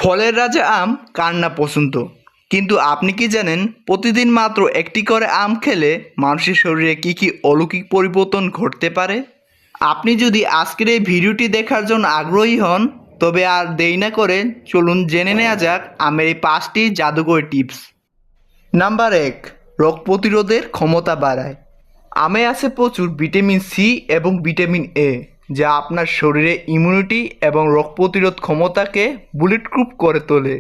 ফলের রাজা আম কার না পছন্দ, কিন্তু আপনি কি জানেন প্রতিদিন মাত্র একটি করে আম খেলে মানুষের শরীরে কি কি অলৌকিক পরিবর্তন ঘটতে পারে? আপনি যদি আজকের এই ভিডিওটি দেখার জন্য আগ্রহী হন, তবে আর দেরি না করে চলুন জেনে নেওয়া যাক আমের এই 5টি জাদুকরী টিপস। নাম্বার 1, রোগ প্রতিরোধের ক্ষমতা বাড়ায়। আমে আছে প্রচুর ভিটামিন সি এবং ভিটামিন এ, যা আপনার শরীরে ইমিউনিটি এবং রোগ প্রতিরোধ ক্ষমতাকে বুলেটপ্রুফ করে তোলে।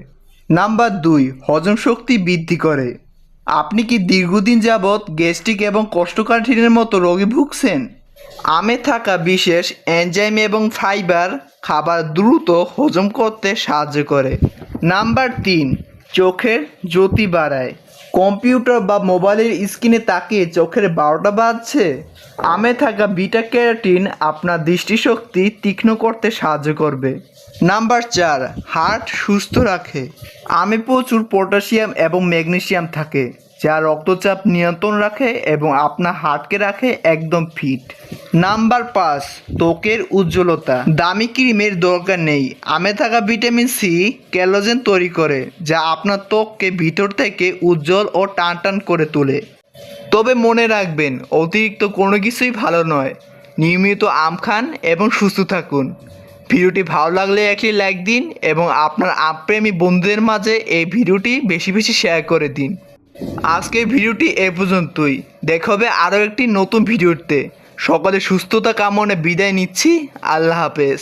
নাম্বার 2, হজম শক্তি বৃদ্ধি করে। আপনি কি দীর্ঘদিন যাবৎ গ্যাস্ট্রিক এবং কোষ্ঠকাঠিন্যের মতো রোগে ভুগছেন? আমে থাকা বিশেষ এনজাইম এবং ফাইবার খাবার দ্রুত হজম করতে সাহায্য করে। নাম্বার 3, চোখের জ্যোতি বাড়ায়। কম্পিউটার বা মোবাইলের স্ক্রিনে তাকিয়ে চোখের 12টা বাজছে? আমে থাকা বিটা ক্যারোটিন আপনার দৃষ্টিশক্তি তীক্ষ্ণ করতে সাহায্য করবে। নাম্বার 4, হার্ট সুস্থ রাখে। আমে প্রচুর পটাশিয়াম এবং ম্যাগনেসিয়াম থাকে, যা রক্তচাপ নিয়ন্ত্রণ রাখে এবং আপনার হার্টকে রাখে একদম ফিট। নাম্বার 5, ত্বকের উজ্জ্বলতা। দামি ক্রিমের দরকার নেই, আমে থাকা ভিটামিন সি কোলাজেন তৈরি করে, যা আপনার ত্বককে ভিতর থেকে উজ্জ্বল ও টানটান করে তোলে। তবে মনে রাখবেন, অতিরিক্ত কোনো কিছুই ভালো নয়। নিয়মিত আম খান এবং সুস্থ থাকুন। ভিডিওটি ভালো লাগলে একটি লাইক দিন এবং আপনার আমপ্রেমী বন্ধুদের মাঝে এই ভিডিওটি বেশি বেশি শেয়ার করে দিন। আজকের ভিডিওটি এ পর্যন্তই। দেখা হবে আরও একটি নতুন ভিডিওতে। সকলে সুস্থতা কামনে বিদায় নিচ্ছি। আল্লাহ হাফেজ।